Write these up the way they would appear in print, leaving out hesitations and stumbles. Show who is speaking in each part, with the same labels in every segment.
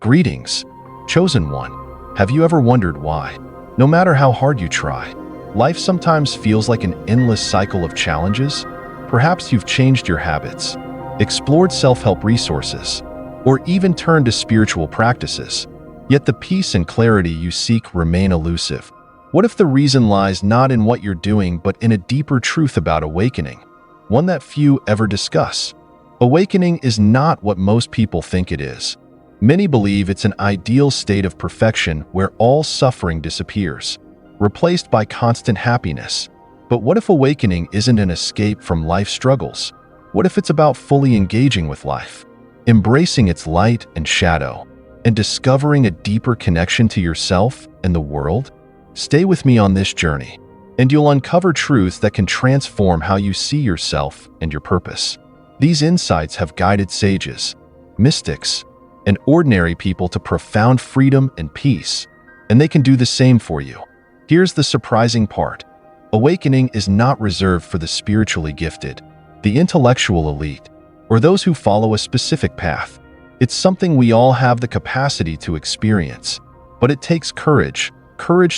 Speaker 1: Greetings, chosen one. Have you ever wondered why? No matter how hard you try, life sometimes feels like an endless cycle of challenges. Perhaps you've changed your habits, explored self-help resources, or even turned to spiritual practices. Yet the peace and clarity you seek remain elusive. What if the reason lies not in what you're doing, but in a deeper truth about awakening? One that few ever discuss. Awakening is not what most people think it is. Many believe it's an ideal state of perfection where all suffering disappears, replaced by constant happiness. But what if awakening isn't an escape from life's struggles? What if it's about fully engaging with life, embracing its light and shadow, and discovering a deeper connection to yourself and the world? Stay with me on this journey, and you'll uncover truths that can transform how you see yourself and your purpose. These insights have guided sages, mystics, and ordinary people to profound freedom and peace, and they can do the same for you. Here's the surprising part. Awakening is not reserved for the spiritually gifted, the intellectual elite, or those who follow a specific path. It's something we all have the capacity to experience, but it takes courage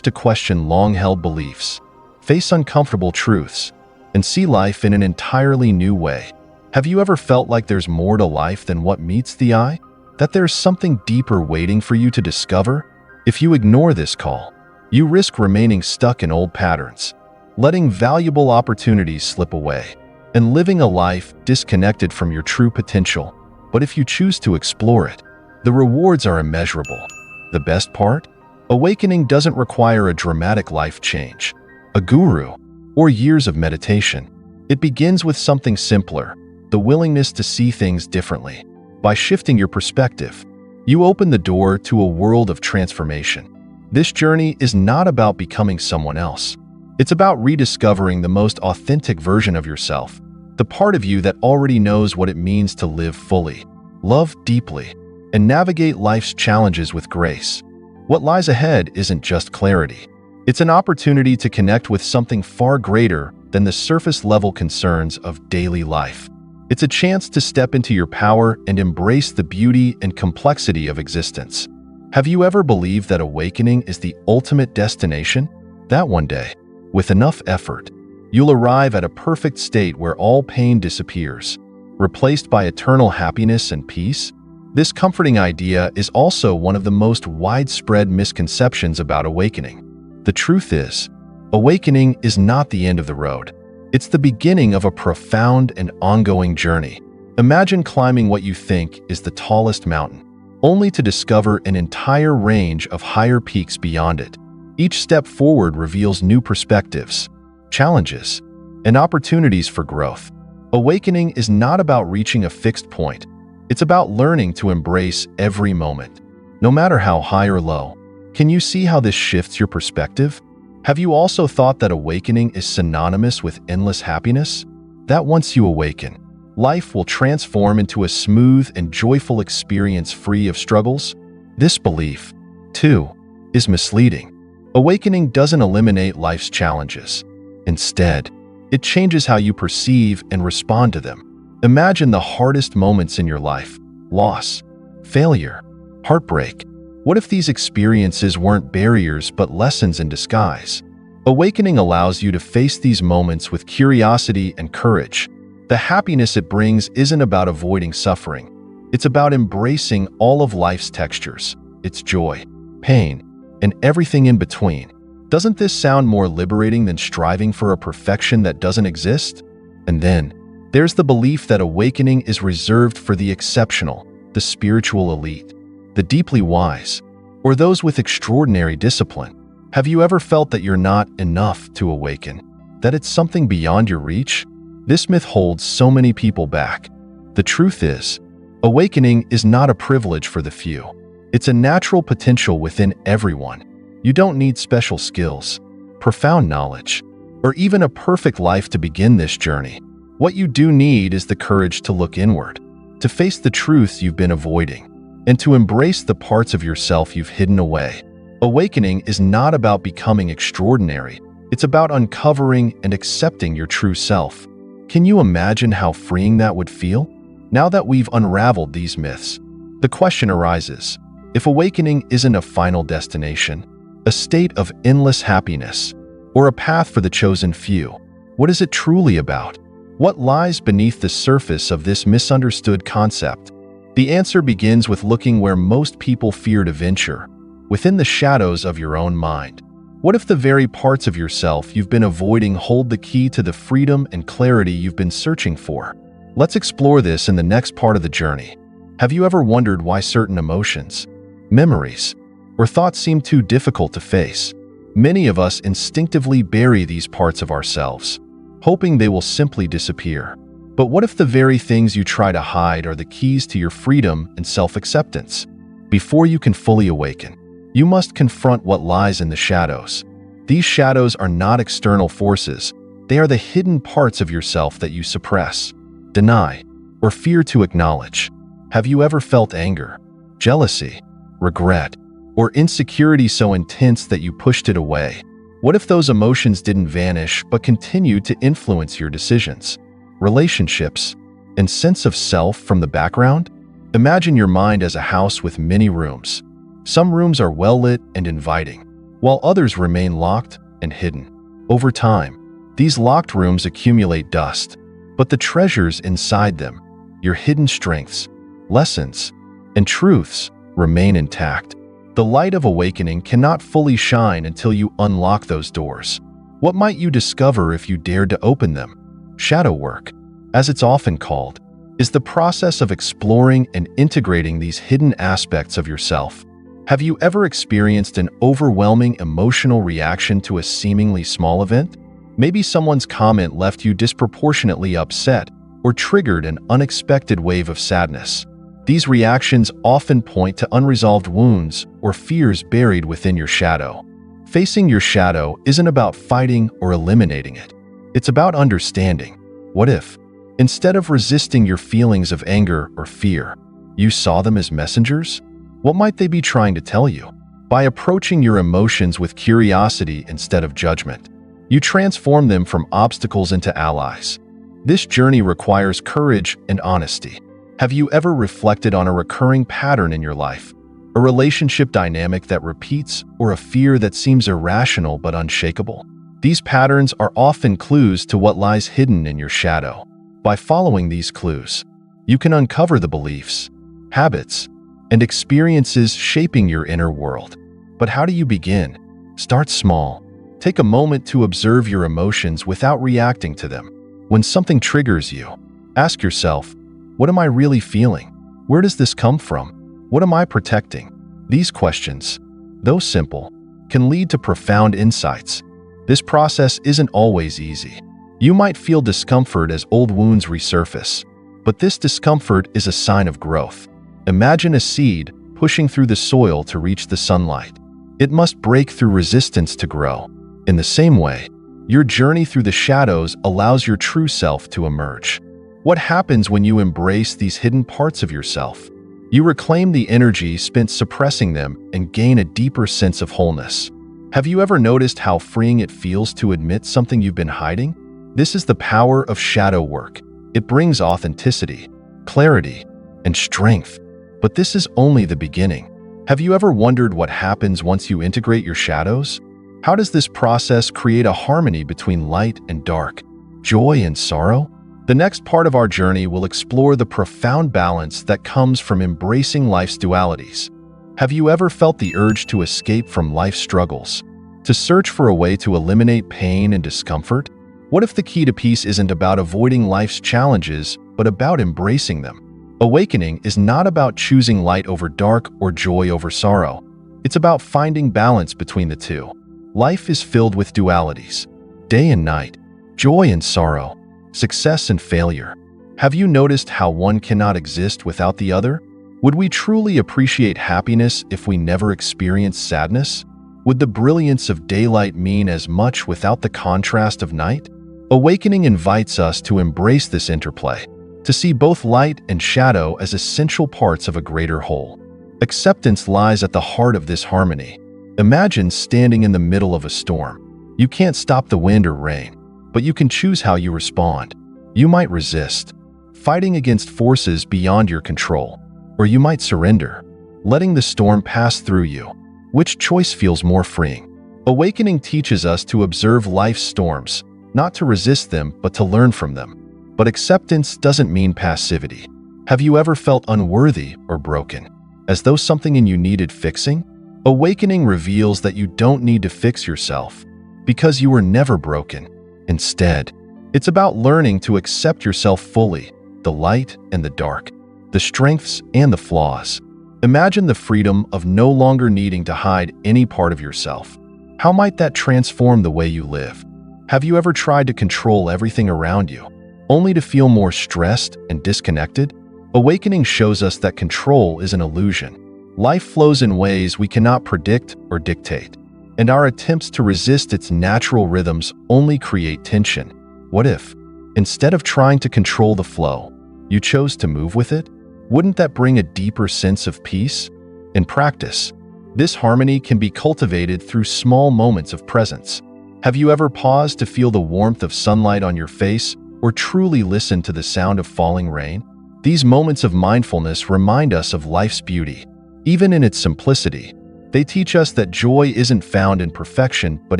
Speaker 1: to question long-held beliefs, face uncomfortable truths, and see life in an entirely new way. Have you ever felt like there's more to life than what meets the eye? That there's something deeper waiting for you to discover? If you ignore this call, you risk remaining stuck in old patterns, letting valuable opportunities slip away, and living a life disconnected from your true potential. But if you choose to explore it, the rewards are immeasurable. The best part? Awakening doesn't require a dramatic life change, a guru, or years of meditation. It begins with something simpler, the willingness to see things differently. By shifting your perspective, you open the door to a world of transformation. This journey is not about becoming someone else. It's about rediscovering the most authentic version of yourself, the part of you that already knows what it means to live fully, love deeply, and navigate life's challenges with grace. What lies ahead isn't just clarity. It's an opportunity to connect with something far greater than the surface-level concerns of daily life. It's a chance to step into your power and embrace the beauty and complexity of existence. Have you ever believed that awakening is the ultimate destination? That one day, with enough effort, you'll arrive at a perfect state where all pain disappears, replaced by eternal happiness and peace? This comforting idea is also one of the most widespread misconceptions about awakening. The truth is, awakening is not the end of the road. It's the beginning of a profound and ongoing journey. Imagine climbing what you think is the tallest mountain, only to discover an entire range of higher peaks beyond it. Each step forward reveals new perspectives, challenges, and opportunities for growth. Awakening is not about reaching a fixed point. It's about learning to embrace every moment, no matter how high or low. Can you see how this shifts your perspective? Have you also thought that awakening is synonymous with endless happiness? That once you awaken, life will transform into a smooth and joyful experience free of struggles? This belief, too, is misleading. Awakening doesn't eliminate life's challenges. Instead, it changes how you perceive and respond to them. Imagine the hardest moments in your life: loss, failure, heartbreak. What if these experiences weren't barriers but lessons in disguise? Awakening allows you to face these moments with curiosity and courage. The happiness it brings isn't about avoiding suffering. It's about embracing all of life's textures, its joy, pain, and everything in between. Doesn't this sound more liberating than striving for a perfection that doesn't exist? And then, there's the belief that awakening is reserved for the exceptional, the spiritual elite, the deeply wise, or those with extraordinary discipline. Have you ever felt that you're not enough to awaken? That it's something beyond your reach? This myth holds so many people back. The truth is, awakening is not a privilege for the few. It's a natural potential within everyone. You don't need special skills, profound knowledge, or even a perfect life to begin this journey. What you do need is the courage to look inward, to face the truths you've been avoiding, and to embrace the parts of yourself you've hidden away. Awakening is not about becoming extraordinary. It's about uncovering and accepting your true self. Can you imagine how freeing that would feel? Now that we've unraveled these myths, the question arises, If awakening isn't a final destination, a state of endless happiness, or a path for the chosen few, what is it truly about? What lies beneath the surface of this misunderstood concept? The answer begins with looking where most people fear to venture, within the shadows of your own mind. What if the very parts of yourself you've been avoiding hold the key to the freedom and clarity you've been searching for? Let's explore this in the next part of the journey. Have you ever wondered why certain emotions, memories, or thoughts seem too difficult to face? Many of us instinctively bury these parts of ourselves, hoping they will simply disappear. But what if the very things you try to hide are the keys to your freedom and self-acceptance? Before you can fully awaken, you must confront what lies in the shadows. These shadows are not external forces. They are the hidden parts of yourself that you suppress, deny, or fear to acknowledge. Have you ever felt anger, jealousy, regret, or insecurity so intense that you pushed it away? What if those emotions didn't vanish but continued to influence your decisions, relationships, and sense of self from the background? Imagine your mind as a house with many rooms. Some rooms are well lit and inviting, while others remain locked and hidden. Over time, these locked rooms accumulate dust, but the treasures inside them, your hidden strengths, lessons, and truths, remain intact. The light of awakening cannot fully shine until you unlock those doors. What might you discover if you dared to open them? Shadow work, as it's often called, is the process of exploring and integrating these hidden aspects of yourself. Have you ever experienced an overwhelming emotional reaction to a seemingly small event? Maybe someone's comment left you disproportionately upset or triggered an unexpected wave of sadness. These reactions often point to unresolved wounds or fears buried within your shadow. Facing your shadow isn't about fighting or eliminating it. It's about understanding. What if, instead of resisting your feelings of anger or fear, you saw them as messengers? What might they be trying to tell you? By approaching your emotions with curiosity instead of judgment, you transform them from obstacles into allies. This journey requires courage and honesty. Have you ever reflected on a recurring pattern in your life? A relationship dynamic that repeats or a fear that seems irrational but unshakable? These patterns are often clues to what lies hidden in your shadow. By following these clues, you can uncover the beliefs, habits, and experiences shaping your inner world. But how do you begin? Start small. Take a moment to observe your emotions without reacting to them. When something triggers you, ask yourself, what am I really feeling? Where does this come from? What am I protecting? These questions, though simple, can lead to profound insights. This process isn't always easy. You might feel discomfort as old wounds resurface, but this discomfort is a sign of growth. Imagine a seed pushing through the soil to reach the sunlight. It must break through resistance to grow. In the same way, your journey through the shadows allows your true self to emerge. What happens when you embrace these hidden parts of yourself? You reclaim the energy spent suppressing them and gain a deeper sense of wholeness. Have you ever noticed how freeing it feels to admit something you've been hiding? This is the power of shadow work. It brings authenticity, clarity, and strength. But this is only the beginning. Have you ever wondered what happens once you integrate your shadows? How does this process create a harmony between light and dark, joy and sorrow? The next part of our journey will explore the profound balance that comes from embracing life's dualities. Have you ever felt the urge to escape from life's struggles, to search for a way to eliminate pain and discomfort? What if the key to peace isn't about avoiding life's challenges, but about embracing them? Awakening is not about choosing light over dark or joy over sorrow. It's about finding balance between the two. Life is filled with dualities, day and night, joy and sorrow, success and failure. Have you noticed how one cannot exist without the other? Would we truly appreciate happiness if we never experienced sadness? Would the brilliance of daylight mean as much without the contrast of night? Awakening invites us to embrace this interplay, to see both light and shadow as essential parts of a greater whole. Acceptance lies at the heart of this harmony. Imagine standing in the middle of a storm. You can't stop the wind or rain, but you can choose how you respond. You might resist, fighting against forces beyond your control, or you might surrender, letting the storm pass through you. Which choice feels more freeing? Awakening teaches us to observe life's storms, not to resist them, but to learn from them. But acceptance doesn't mean passivity. Have you ever felt unworthy or broken, as though something in you needed fixing? Awakening reveals that you don't need to fix yourself, because you were never broken. Instead, it's about learning to accept yourself fully, the light and the dark, the strengths and the flaws. Imagine the freedom of no longer needing to hide any part of yourself. How might that transform the way you live? Have you ever tried to control everything around you, only to feel more stressed and disconnected? Awakening shows us that control is an illusion. Life flows in ways we cannot predict or dictate, and our attempts to resist its natural rhythms only create tension. What if, instead of trying to control the flow, you chose to move with it? Wouldn't that bring a deeper sense of peace? In practice, this harmony can be cultivated through small moments of presence. Have you ever paused to feel the warmth of sunlight on your face or truly listened to the sound of falling rain? These moments of mindfulness remind us of life's beauty. Even in its simplicity, they teach us that joy isn't found in perfection but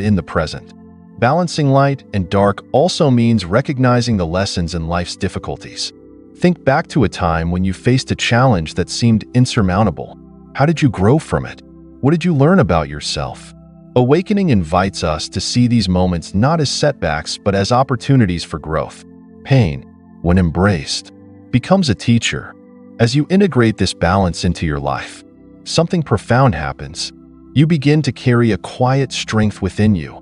Speaker 1: in the present. Balancing light and dark also means recognizing the lessons in life's difficulties. Think back to a time when you faced a challenge that seemed insurmountable. How did you grow from it? What did you learn about yourself? Awakening invites us to see these moments not as setbacks but as opportunities for growth. Pain, when embraced, becomes a teacher. As you integrate this balance into your life, something profound happens. You begin to carry a quiet strength within you,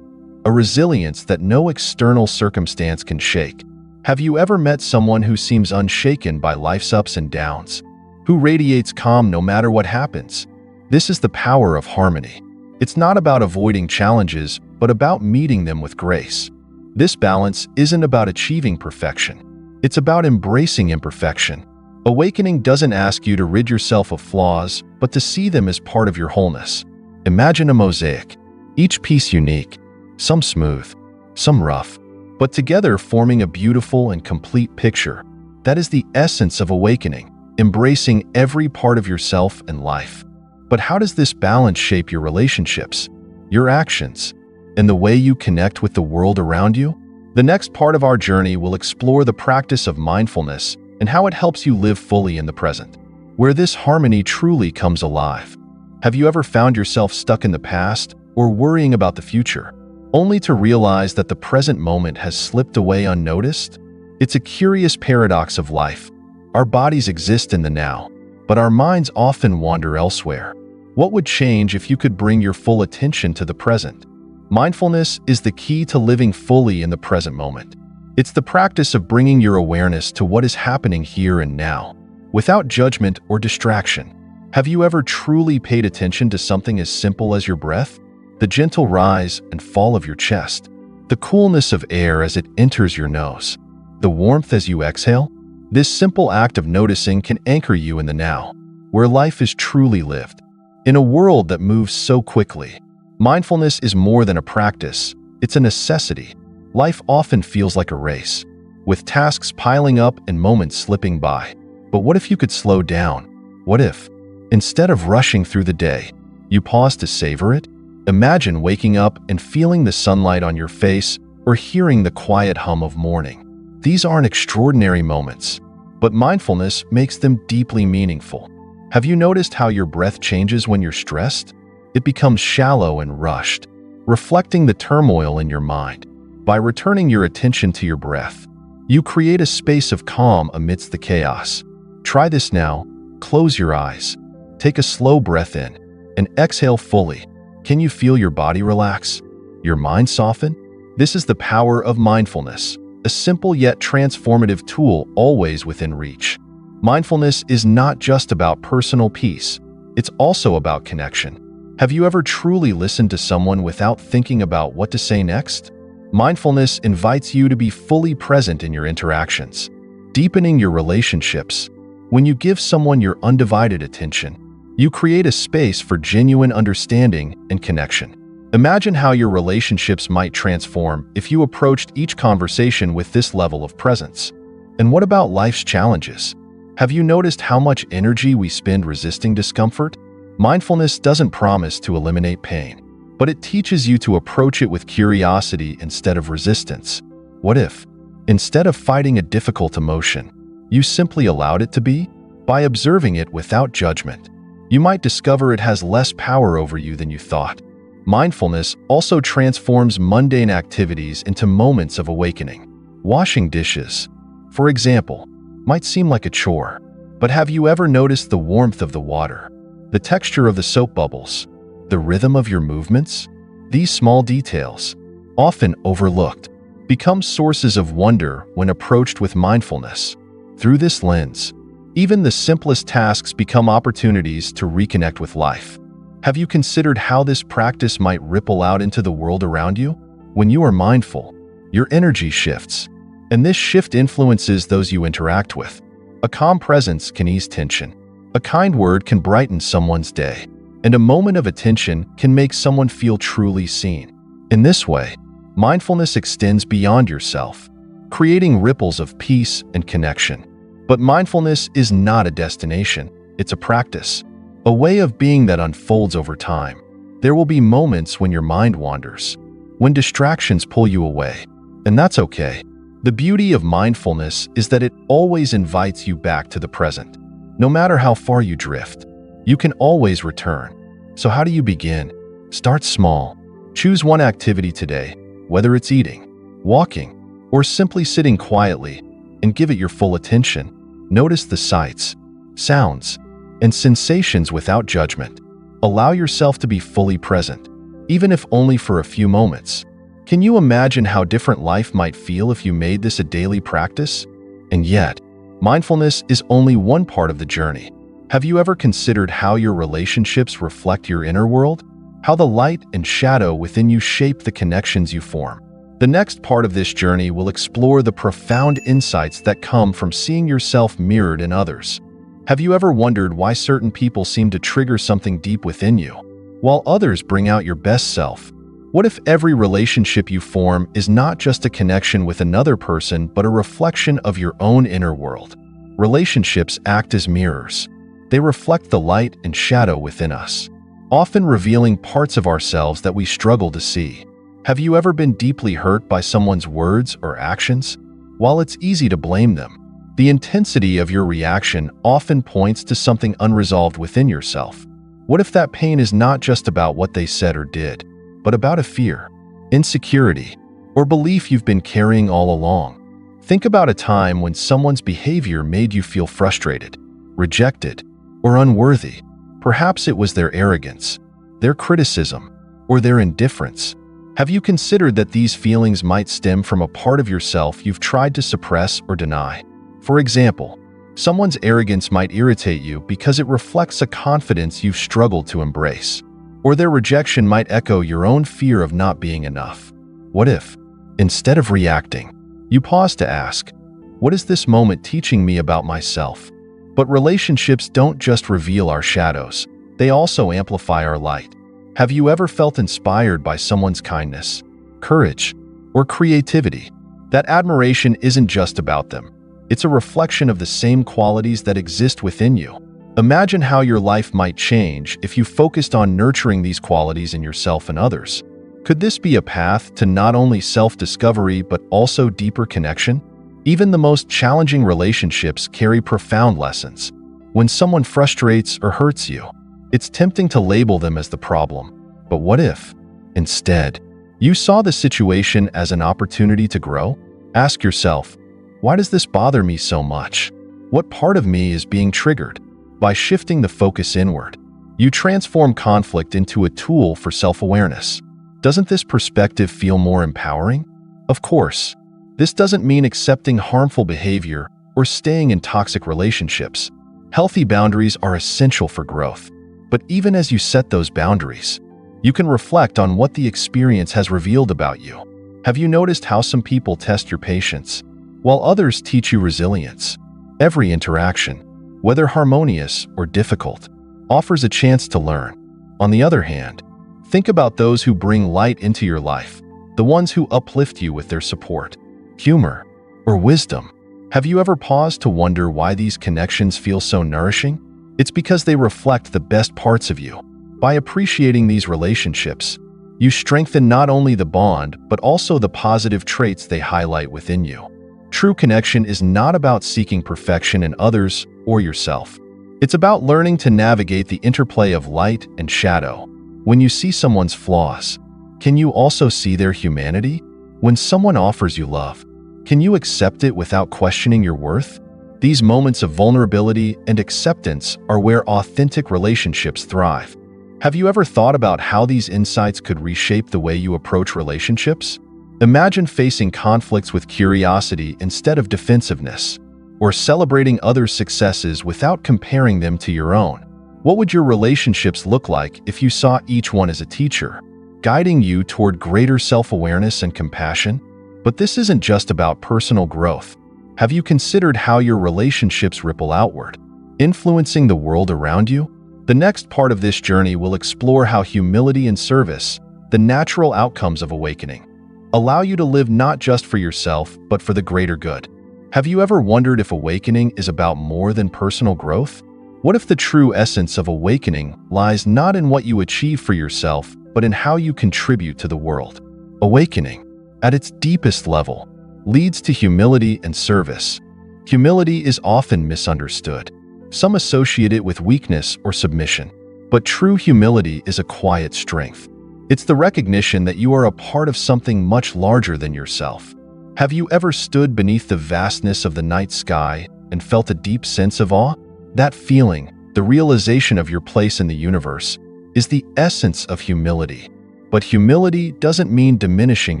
Speaker 1: a resilience that no external circumstance can shake. Have you ever met someone who seems unshaken by life's ups and downs, who radiates calm no matter what happens? This is the power of harmony. It's not about avoiding challenges, but about meeting them with grace. This balance isn't about achieving perfection. It's about embracing imperfection. Awakening doesn't ask you to rid yourself of flaws, but to see them as part of your wholeness. Imagine a mosaic, each piece unique, some smooth, some rough, but together forming a beautiful and complete picture. That is the essence of awakening, embracing every part of yourself and life. But how does this balance shape your relationships, your actions, and the way you connect with the world around you? The next part of our journey will explore the practice of mindfulness and how it helps you live fully in the present, where this harmony truly comes alive. Have you ever found yourself stuck in the past or worrying about the future, only to realize that the present moment has slipped away unnoticed? It's a curious paradox of life. Our bodies exist in the now, but our minds often wander elsewhere. What would change if you could bring your full attention to the present? Mindfulness is the key to living fully in the present moment. It's the practice of bringing your awareness to what is happening here and now, without judgment or distraction. Have you ever truly paid attention to something as simple as your breath? The gentle rise and fall of your chest, the coolness of air as it enters your nose, the warmth as you exhale? This simple act of noticing can anchor you in the now, where life is truly lived. In a world that moves so quickly, mindfulness is more than a practice, it's a necessity. Life often feels like a race, with tasks piling up and moments slipping by. But what if you could slow down? What if, instead of rushing through the day, you pause to savor it? Imagine waking up and feeling the sunlight on your face or hearing the quiet hum of morning. These aren't extraordinary moments, but mindfulness makes them deeply meaningful. Have you noticed how your breath changes when you're stressed? It becomes shallow and rushed, reflecting the turmoil in your mind. By returning your attention to your breath, you create a space of calm amidst the chaos. Try this now. Close your eyes, take a slow breath in, and exhale fully. Can you feel your body relax? Your mind soften? This is the power of mindfulness, a simple yet transformative tool always within reach. Mindfulness is not just about personal peace, it's also about connection. Have you ever truly listened to someone without thinking about what to say next? Mindfulness invites you to be fully present in your interactions, deepening your relationships. When you give someone your undivided attention, you create a space for genuine understanding and connection. Imagine how your relationships might transform if you approached each conversation with this level of presence. And what about life's challenges? Have you noticed how much energy we spend resisting discomfort? Mindfulness doesn't promise to eliminate pain, but it teaches you to approach it with curiosity instead of resistance. What if, instead of fighting a difficult emotion, you simply allowed it to be? By observing it without judgment, you might discover it has less power over you than you thought. Mindfulness also transforms mundane activities into moments of awakening. Washing dishes, for example, might seem like a chore, but have you ever noticed the warmth of the water, the texture of the soap bubbles, the rhythm of your movements? These small details, often overlooked, become sources of wonder when approached with mindfulness. Through this lens, even the simplest tasks become opportunities to reconnect with life. Have you considered how this practice might ripple out into the world around you? When you are mindful, your energy shifts, and this shift influences those you interact with. A calm presence can ease tension. A kind word can brighten someone's day, and a moment of attention can make someone feel truly seen. In this way, mindfulness extends beyond yourself, creating ripples of peace and connection. But mindfulness is not a destination, it's a practice, a way of being that unfolds over time. There will be moments when your mind wanders, when distractions pull you away, and that's okay. The beauty of mindfulness is that it always invites you back to the present. No matter how far you drift, you can always return. So how do you begin? Start small. Choose one activity today, whether it's eating, walking, or simply sitting quietly, and give it your full attention. Notice the sights, sounds, and sensations without judgment. Allow yourself to be fully present, even if only for a few moments. Can you imagine how different life might feel if you made this a daily practice? And yet, mindfulness is only one part of the journey. Have you ever considered how your relationships reflect your inner world? How the light and shadow within you shape the connections you form? The next part of this journey will explore the profound insights that come from seeing yourself mirrored in others. Have you ever wondered why certain people seem to trigger something deep within you, while others bring out your best self? What if every relationship you form is not just a connection with another person, but a reflection of your own inner world? Relationships act as mirrors. They reflect the light and shadow within us, often revealing parts of ourselves that we struggle to see. Have you ever been deeply hurt by someone's words or actions? While it's easy to blame them, the intensity of your reaction often points to something unresolved within yourself. What if that pain is not just about what they said or did, but about a fear, insecurity, or belief you've been carrying all along? Think about a time when someone's behavior made you feel frustrated, rejected, or unworthy. Perhaps it was their arrogance, their criticism, or their indifference. Have you considered that these feelings might stem from a part of yourself you've tried to suppress or deny? For example, someone's arrogance might irritate you because it reflects a confidence you've struggled to embrace, or their rejection might echo your own fear of not being enough. What if, instead of reacting, you pause to ask, what is this moment teaching me about myself? But relationships don't just reveal our shadows, they also amplify our light. Have you ever felt inspired by someone's kindness, courage, or creativity? That admiration isn't just about them. It's a reflection of the same qualities that exist within you. Imagine how your life might change if you focused on nurturing these qualities in yourself and others. Could this be a path to not only self-discovery but also deeper connection? Even the most challenging relationships carry profound lessons. When someone frustrates or hurts you, it's tempting to label them as the problem. But what if, instead, you saw the situation as an opportunity to grow? Ask yourself, why does this bother me so much? What part of me is being triggered? By shifting the focus inward, you transform conflict into a tool for self-awareness. Doesn't this perspective feel more empowering? Of course, this doesn't mean accepting harmful behavior or staying in toxic relationships. Healthy boundaries are essential for growth. But even as you set those boundaries, you can reflect on what the experience has revealed about you. Have you noticed how some people test your patience, while others teach you resilience? Every interaction, whether harmonious or difficult, offers a chance to learn. On the other hand, think about those who bring light into your life, the ones who uplift you with their support, humor, or wisdom. Have you ever paused to wonder why these connections feel so nourishing? It's because they reflect the best parts of you. By appreciating these relationships, you strengthen not only the bond, but also the positive traits they highlight within you. True connection is not about seeking perfection in others or yourself. It's about learning to navigate the interplay of light and shadow. When you see someone's flaws, can you also see their humanity? When someone offers you love, can you accept it without questioning your worth? These moments of vulnerability and acceptance are where authentic relationships thrive. Have you ever thought about how these insights could reshape the way you approach relationships? Imagine facing conflicts with curiosity instead of defensiveness, or celebrating others' successes without comparing them to your own. What would your relationships look like if you saw each one as a teacher, guiding you toward greater self-awareness and compassion? But this isn't just about personal growth. Have you considered how your relationships ripple outward, influencing the world around you? The next part of this journey will explore how humility and service, the natural outcomes of awakening, allow you to live not just for yourself, but for the greater good. Have you ever wondered if awakening is about more than personal growth? What if the true essence of awakening lies not in what you achieve for yourself, but in how you contribute to the world? Awakening, at its deepest level, leads to humility and service. Humility is often misunderstood. Some associate it with weakness or submission, but true humility is a quiet strength. It's the recognition that you are a part of something much larger than yourself. Have you ever stood beneath the vastness of the night sky and felt a deep sense of awe? That feeling, the realization of your place in the universe, is the essence of humility. But humility doesn't mean diminishing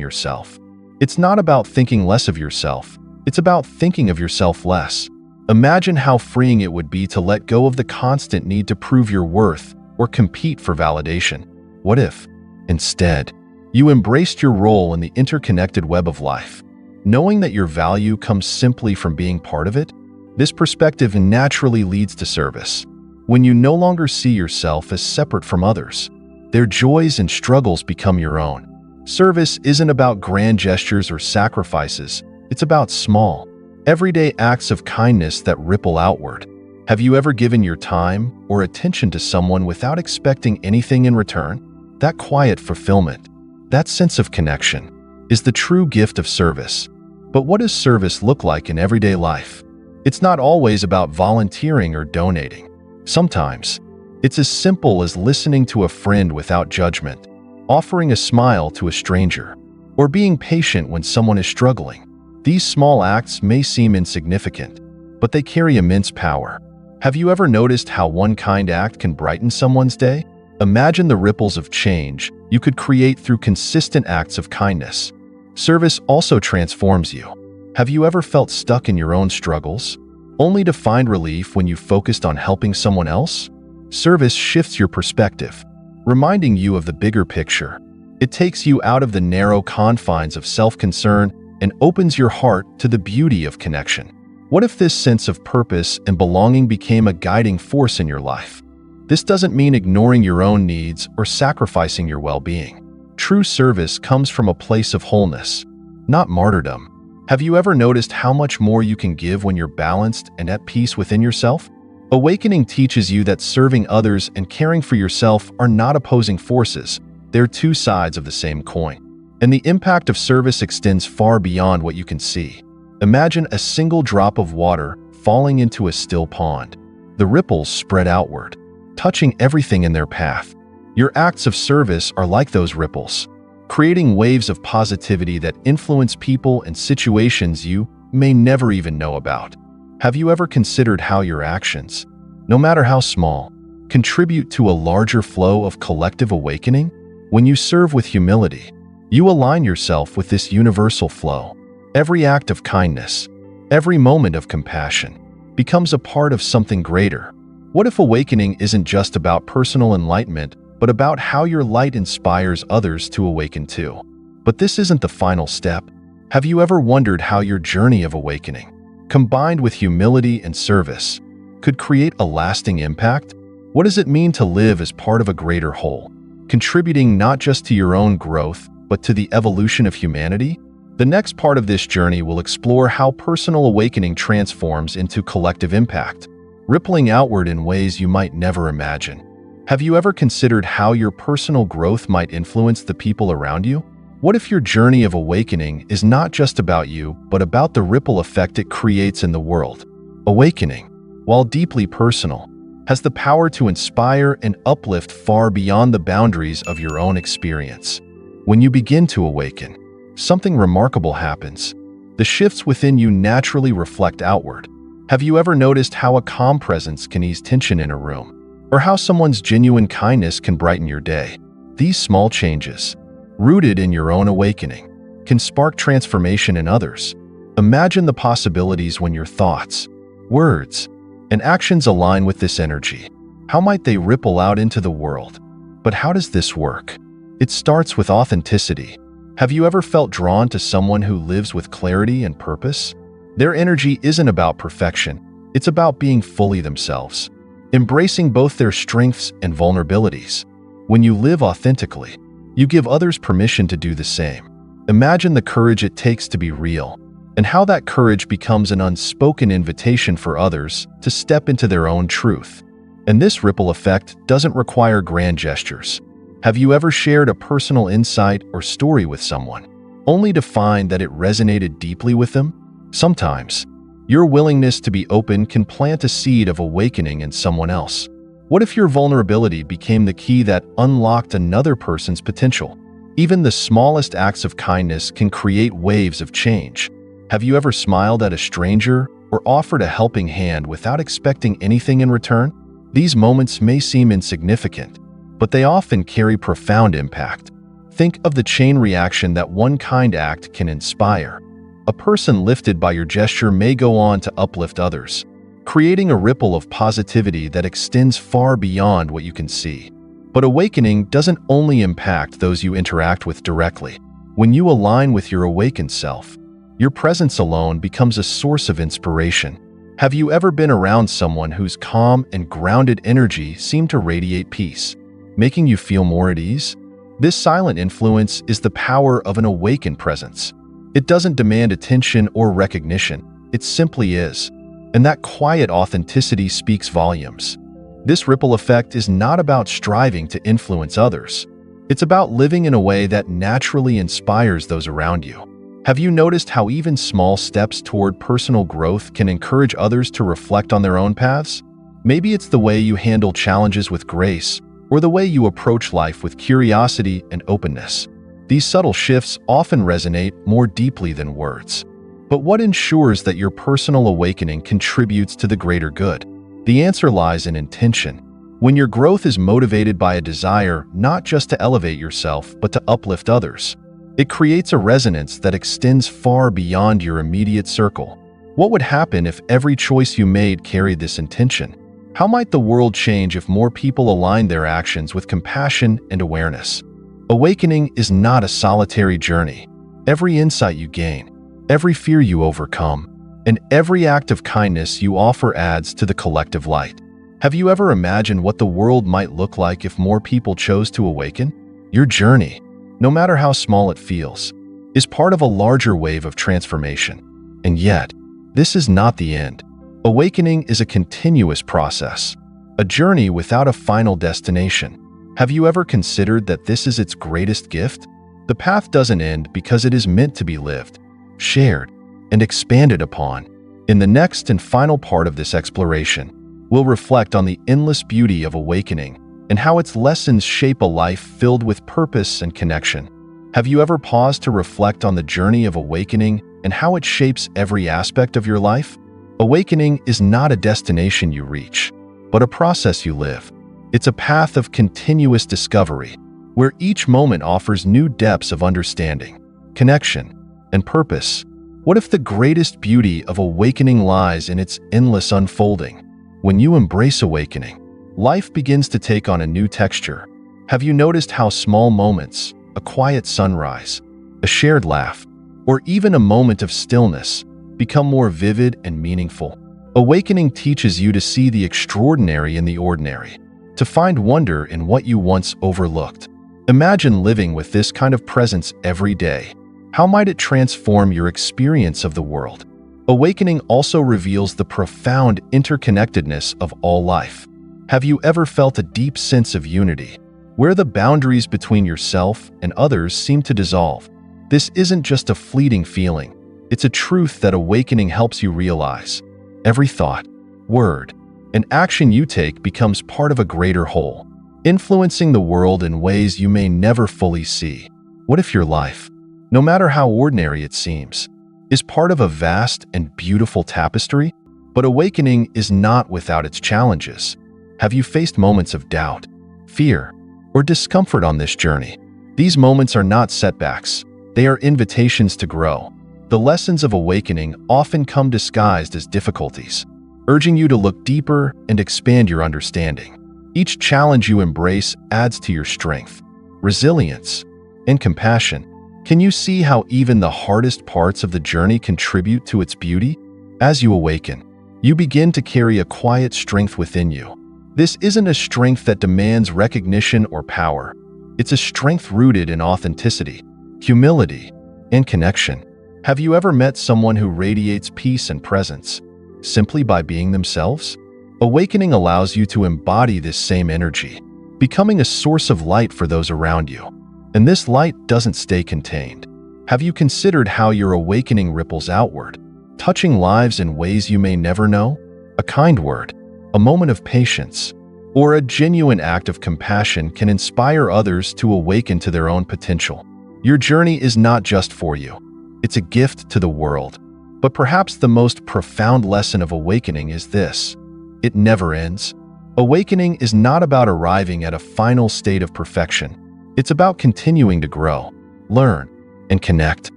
Speaker 1: yourself. It's not about thinking less of yourself. It's about thinking of yourself less. Imagine how freeing it would be to let go of the constant need to prove your worth or compete for validation. What if, instead, you embraced your role in the interconnected web of life, knowing that your value comes simply from being part of it? This perspective naturally leads to service. When you no longer see yourself as separate from others, their joys and struggles become your own. Service isn't about grand gestures or sacrifices. It's about small, everyday acts of kindness that ripple outward. Have you ever given your time or attention to someone without expecting anything in return? That quiet fulfillment, that sense of connection, is the true gift of service. But what does service look like in everyday life? It's not always about volunteering or donating. Sometimes, it's as simple as listening to a friend without judgment, offering a smile to a stranger, or being patient when someone is struggling. These small acts may seem insignificant, but they carry immense power. Have you ever noticed how one kind act can brighten someone's day? Imagine the ripples of change you could create through consistent acts of kindness. Service also transforms you. Have you ever felt stuck in your own struggles, only to find relief when you focused on helping someone else? Service shifts your perspective, reminding you of the bigger picture. It takes you out of the narrow confines of self-concern and opens your heart to the beauty of connection. What if this sense of purpose and belonging became a guiding force in your life? This doesn't mean ignoring your own needs or sacrificing your well-being. True service comes from a place of wholeness, not martyrdom. Have you ever noticed how much more you can give when you're balanced and at peace within yourself? Awakening teaches you that serving others and caring for yourself are not opposing forces. They're two sides of the same coin. And the impact of service extends far beyond what you can see. Imagine a single drop of water falling into a still pond. The ripples spread outward, touching everything in their path. Your acts of service are like those ripples, creating waves of positivity that influence people and situations you may never even know about. Have you ever considered how your actions, no matter how small, contribute to a larger flow of collective awakening? When you serve with humility, you align yourself with this universal flow. Every act of kindness, every moment of compassion, becomes a part of something greater. What if awakening isn't just about personal enlightenment, but about how your light inspires others to awaken too? But this isn't the final step. Have you ever wondered how your journey of awakening, combined with humility and service, could create a lasting impact? What does it mean to live as part of a greater whole, contributing not just to your own growth, but to the evolution of humanity? The next part of this journey will explore how personal awakening transforms into collective impact. rippling outward in ways you might never imagine. Have you ever considered how your personal growth might influence the people around you? What if your journey of awakening is not just about you, but about the ripple effect it creates in the world? Awakening, while deeply personal, has the power to inspire and uplift far beyond the boundaries of your own experience. When you begin to awaken, something remarkable happens. The shifts within you naturally reflect outward. Have you ever noticed how a calm presence can ease tension in a room? Or how someone's genuine kindness can brighten your day? These small changes, rooted in your own awakening, can spark transformation in others. Imagine the possibilities when your thoughts, words, and actions align with this energy. How might they ripple out into the world? But how does this work? It starts with authenticity. Have you ever felt drawn to someone who lives with clarity and purpose? Their energy isn't about perfection. It's about being fully themselves, embracing both their strengths and vulnerabilities. When you live authentically, you give others permission to do the same. Imagine the courage it takes to be real, and how that courage becomes an unspoken invitation for others to step into their own truth. And this ripple effect doesn't require grand gestures. Have you ever shared a personal insight or story with someone, only to find that it resonated deeply with them? Sometimes, your willingness to be open can plant a seed of awakening in someone else. What if your vulnerability became the key that unlocked another person's potential? Even the smallest acts of kindness can create waves of change. Have you ever smiled at a stranger or offered a helping hand without expecting anything in return? These moments may seem insignificant, but they often carry profound impact. Think of the chain reaction that one kind act can inspire. A person lifted by your gesture may go on to uplift others, creating a ripple of positivity that extends far beyond what you can see. But awakening doesn't only impact those you interact with directly. When you align with your awakened self, your presence alone becomes a source of inspiration. Have you ever been around someone whose calm and grounded energy seemed to radiate peace, making you feel more at ease? This silent influence is the power of an awakened presence. It doesn't demand attention or recognition, it simply is. And that quiet authenticity speaks volumes. This ripple effect is not about striving to influence others. It's about living in a way that naturally inspires those around you. Have you noticed how even small steps toward personal growth can encourage others to reflect on their own paths? Maybe it's the way you handle challenges with grace, or the way you approach life with curiosity and openness. These subtle shifts often resonate more deeply than words. But what ensures that your personal awakening contributes to the greater good? The answer lies in intention. When your growth is motivated by a desire not just to elevate yourself, but to uplift others, it creates a resonance that extends far beyond your immediate circle. What would happen if every choice you made carried this intention? How might the world change if more people aligned their actions with compassion and awareness? Awakening is not a solitary journey. Every insight you gain, every fear you overcome, and every act of kindness you offer adds to the collective light. Have you ever imagined what the world might look like if more people chose to awaken? Your journey, no matter how small it feels, is part of a larger wave of transformation. And yet, this is not the end. Awakening is a continuous process, a journey without a final destination. Have you ever considered that this is its greatest gift? The path doesn't end because it is meant to be lived, shared, and expanded upon. In the next and final part of this exploration, we'll reflect on the endless beauty of awakening and how its lessons shape a life filled with purpose and connection. Have you ever paused to reflect on the journey of awakening and how it shapes every aspect of your life? Awakening is not a destination you reach, but a process you live. It's a path of continuous discovery, where each moment offers new depths of understanding, connection, and purpose. What if the greatest beauty of awakening lies in its endless unfolding? When you embrace awakening, life begins to take on a new texture. Have you noticed how small moments, a quiet sunrise, a shared laugh, or even a moment of stillness, become more vivid and meaningful? Awakening teaches you to see the extraordinary in the ordinary, to find wonder in what you once overlooked. Imagine living with this kind of presence every day. How might it transform your experience of the world? Awakening also reveals the profound interconnectedness of all life. Have you ever felt a deep sense of unity, where the boundaries between yourself and others seem to dissolve? This isn't just a fleeting feeling. It's a truth that awakening helps you realize. Every thought, word, and action you take becomes part of a greater whole, influencing the world in ways you may never fully see. What if your life, no matter how ordinary it seems, is part of a vast and beautiful tapestry? But awakening is not without its challenges. Have you faced moments of doubt, fear, or discomfort on this journey? These moments are not setbacks. They are invitations to grow. The lessons of awakening often come disguised as difficulties, urging you to look deeper and expand your understanding. Each challenge you embrace adds to your strength, resilience, and compassion. Can you see how even the hardest parts of the journey contribute to its beauty? As you awaken, you begin to carry a quiet strength within you. This isn't a strength that demands recognition or power. It's a strength rooted in authenticity, humility, and connection. Have you ever met someone who radiates peace and presence simply by being themselves? Awakening allows you to embody this same energy, becoming a source of light for those around you. And this light doesn't stay contained. Have you considered how your awakening ripples outward, touching lives in ways you may never know? A kind word, a moment of patience, or a genuine act of compassion can inspire others to awaken to their own potential. Your journey is not just for you. It's a gift to the world. But perhaps the most profound lesson of awakening is this: it never ends. Awakening is not about arriving at a final state of perfection. It's about continuing to grow, learn, and connect,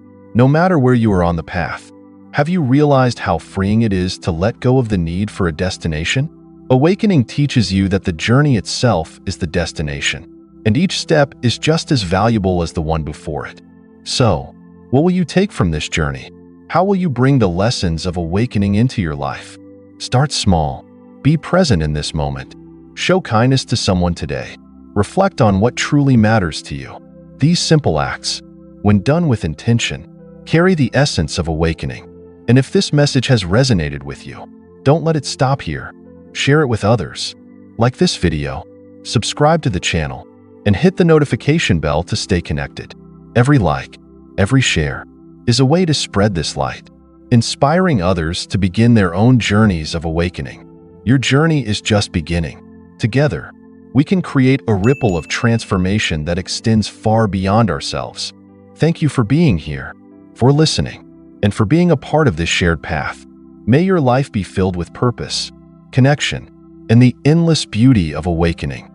Speaker 1: no matter where you are on the path. Have you realized how freeing it is to let go of the need for a destination? Awakening teaches you that the journey itself is the destination, and each step is just as valuable as the one before it. So, what will you take from this journey? How will you bring the lessons of awakening into your life? Start small. Be present in this moment. Show kindness to someone today. Reflect on what truly matters to you. These simple acts, when done with intention, carry the essence of awakening. And if this message has resonated with you, don't let it stop here. Share it with others. Like this video, subscribe to the channel, and hit the notification bell to stay connected. Every like, every share, is a way to spread this light, inspiring others to begin their own journeys of awakening. Your journey is just beginning. Together, we can create a ripple of transformation that extends far beyond ourselves. Thank you for being here, for listening, and for being a part of this shared path. May your life be filled with purpose, connection, and the endless beauty of awakening.